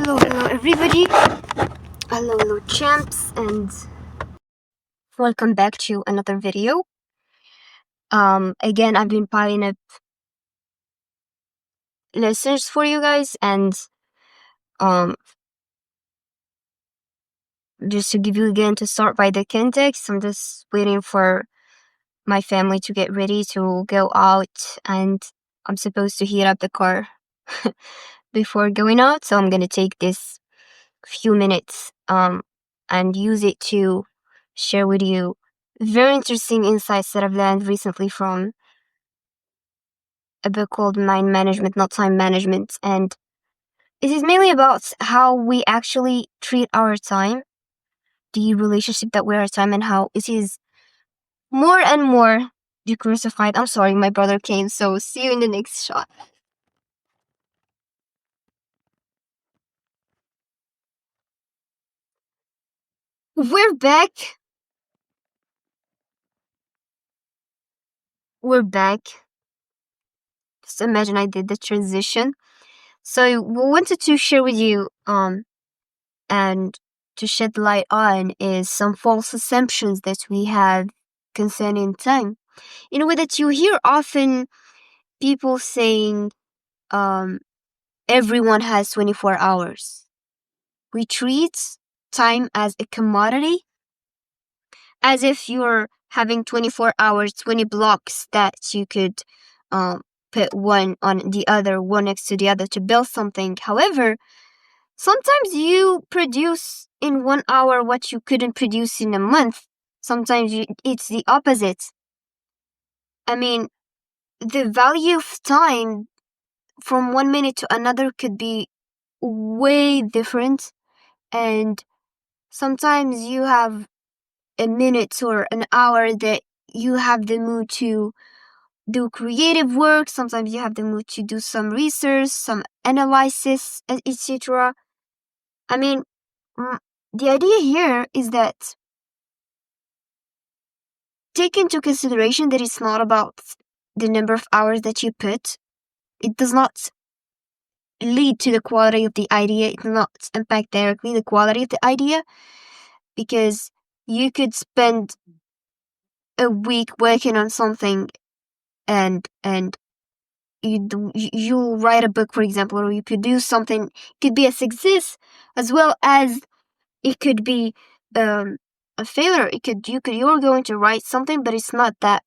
Hello, everybody. Hello, champs, and welcome back to another video. Again, I've been piling up listeners for you guys, and um, just to give you again to start by the context, I'm just waiting for my family to get ready to go out, and I'm supposed to heat up the car before going out, so I'm gonna take this few minutes and use it to share with you very interesting insights that I've learned recently from a book called Mind Management, Not Time Management. And it is mainly about how we actually treat our time, the relationship that we are time, and how it is more and more decrucified. I'm sorry, my brother came, so see you in the next shot. We're back. We're back. Just imagine I did the transition. So we wanted to share with you and to shed light on is some false assumptions that we have concerning time. In a way that you hear often people saying everyone has 24 hours. We treat time as a commodity, as if you're having 24 hours, 20 blocks that you could put one on the other, one next to the other to build something. However, sometimes you produce in 1 hour what you couldn't produce in a month. Sometimes it's the opposite. I mean, the value of time from 1 minute to another could be way different. And sometimes you have a minute or an hour that you have the mood to do creative work. Sometimes you have the mood to do some research, some analysis, etc. I mean, the idea here is that take into consideration that it's not about the number of hours that you put. It does not lead to the quality of the idea. It does not impact directly the quality of the idea, because you could spend a week working on something and you'll write a book, for example, or you produce something. It could be a success as well as it could be a failure. You're going to write something, but it's not that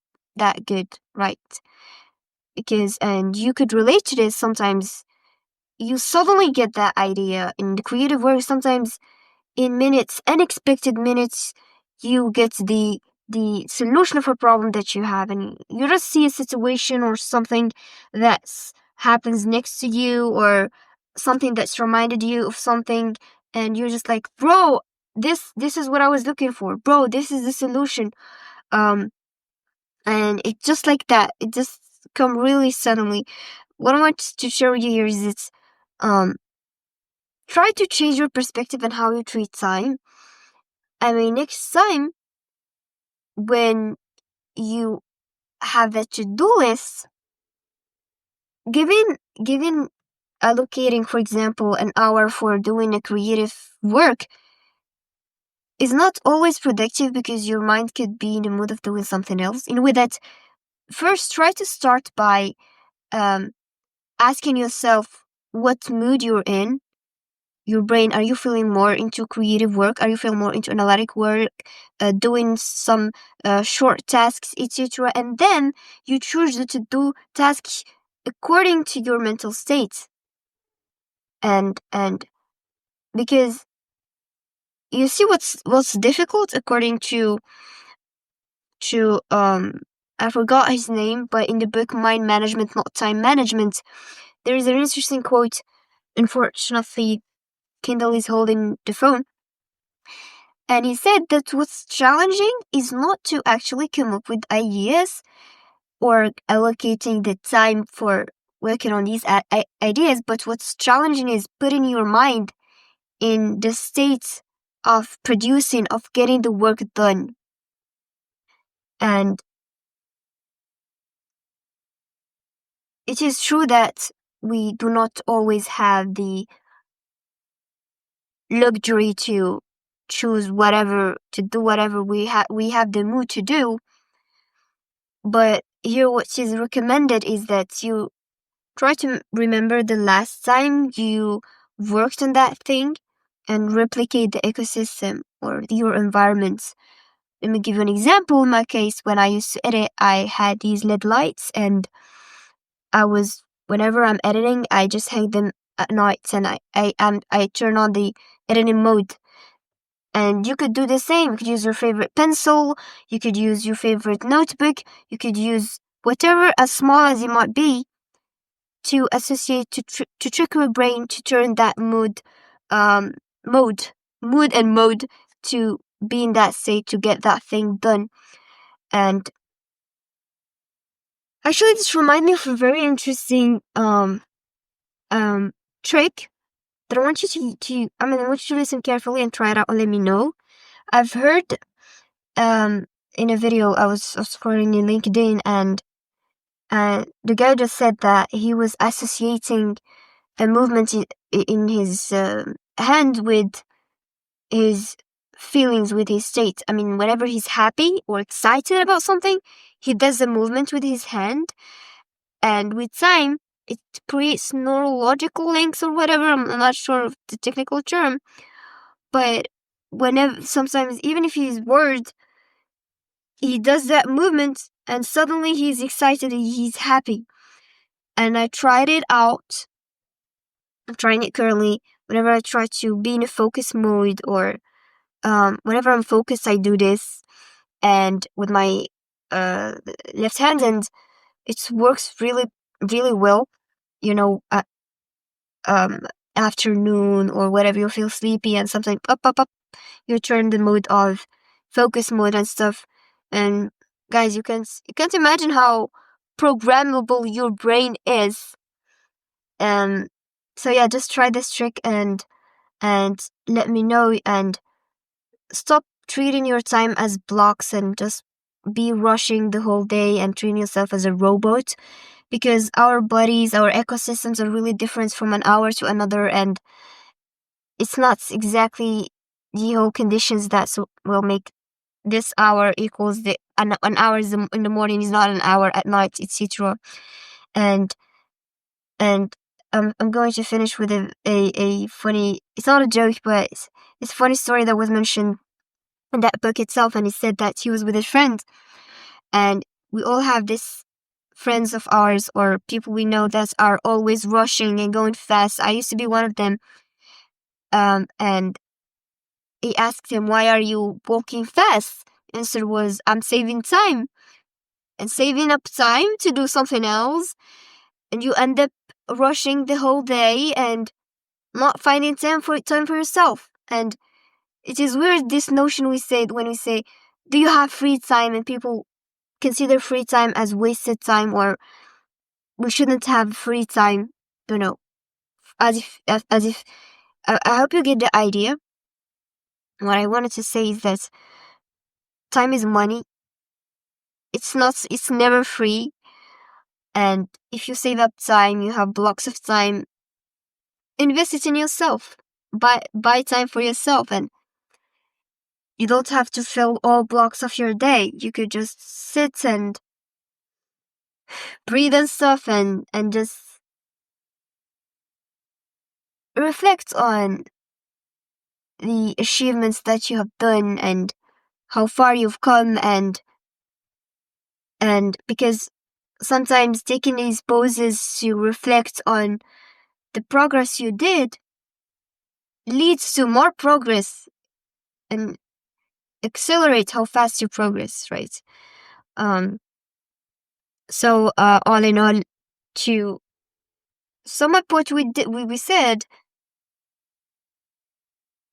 good, right? Because, and you could relate to this. Sometimes you suddenly get that idea in the creative work. Sometimes in minutes, unexpected minutes, you get the solution of a problem that you have, and you just see a situation or something that happens next to you, or something that's reminded you of something, and you're just like, bro, this is what I was looking for, bro, this is the solution. And it's just like that. It just come really suddenly. What I want to share with you here is it's try to change your perspective on how you treat time. I mean, next time when you have a to-do list, given allocating, for example, an hour for doing a creative work is not always productive, because your mind could be in the mood of doing something else. In a way that, first, try to start by asking yourself what mood you're in. Your brain, are you feeling more into creative work? Are you feeling more into analytic work, doing some short tasks, etc.? And then you choose to do tasks according to your mental state. And because you see what's difficult, according to I forgot his name, but in the book Mind Management, Not Time Management, there is an interesting quote. Unfortunately, Kindle is holding the phone. And he said that what's challenging is not to actually come up with ideas or allocating the time for working on these ideas, but what's challenging is putting your mind in the state of producing, of getting the work done. And it is true that we do not always have the luxury to choose whatever, to do whatever we have the mood to do. But here what is recommended is that you try to remember the last time you worked on that thing and replicate the ecosystem or your environment. Let me give you an example. In my case, when I used to edit, I had these LED lights, and whenever I'm editing, I just hang them at night, and I turn on the editing mode. And you could do the same. You could use your favorite pencil, you could use your favorite notebook, you could use whatever, as small as it might be, to associate, to trick your brain to turn that mood and mode to be in that state to get that thing done. And actually, this reminds me of a very interesting trick that I want you I want you to listen carefully and try it out and let me know. I've heard in a video, I was scrolling in LinkedIn, and the guy just said that he was associating a movement in his hand with his feelings, with his state. I mean, whenever he's happy or excited about something, he does a movement with his hand, and with time, it creates neurological links or whatever. I'm not sure of the technical term, but sometimes, even if he's worried, he does that movement, and suddenly he's excited, he's happy. And I tried it out. I'm trying it currently. Whenever I try to be in a focus mode, or whenever I'm focused, I do this, and with my left hand, and it works really, really well. You know, afternoon or whatever, you feel sleepy, and something up, you turn the mode of focus mode and stuff. And guys, you can't imagine how programmable your brain is. So yeah, just try this trick and let me know, and stop treating your time as blocks and just be rushing the whole day and treating yourself as a robot, because our bodies, our ecosystems are really different from an hour to another, and it's not exactly the whole conditions that will make this hour equals an hour in the morning is not an hour at night, etc. And I'm going to finish with a funny, it's not a joke, but it's a funny story that was mentioned in that book itself. And he said that he was with his friend, and we all have this friends of ours or people we know that are always rushing and going fast. I used to be one of them. And he asked him, "Why are you walking fast?" Answer was, "I'm saving time." And saving up time to do something else, and you end up rushing the whole day and not finding time for yourself. And it is weird, this notion we say when we say, "Do you have free time?" and people consider free time as wasted time, or we shouldn't have free time. Don't know, as if I hope you get the idea. What I wanted to say is that time is money. It's never free. And if you save up time, you have blocks of time, invest it in yourself. Buy time for yourself, and you don't have to fill all blocks of your day. You could just sit and breathe and stuff, and just reflect on the achievements that you have done and how far you've come, and because sometimes taking these pauses to reflect on the progress you did leads to more progress and accelerate how fast you progress, right? So all in all, to sum up what we said,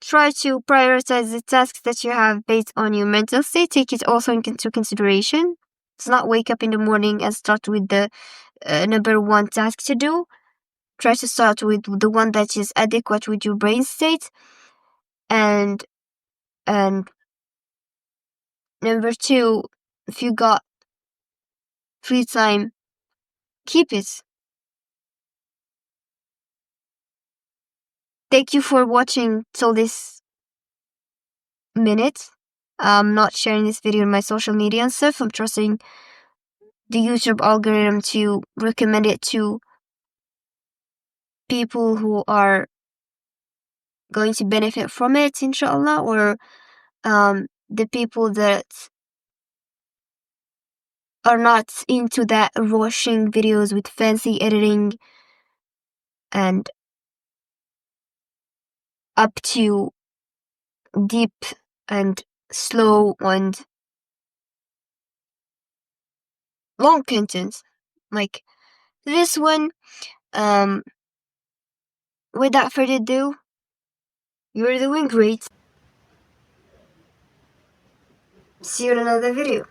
try to prioritize the tasks that you have based on your mental state. Take it also into consideration. It's not wake up in the morning and start with the number one task to do. Try to start with the one that is adequate with your brain state. And number two, if you got free time, keep it. thank you for watching till this minute. I'm not sharing this video on my social media and stuff. I'm trusting the YouTube algorithm to recommend it to people who are going to benefit from it, inshallah, or the people that are not into that rushing videos with fancy editing and up to deep and slow and long content like this one. Without further ado, you're doing great. See you in another video.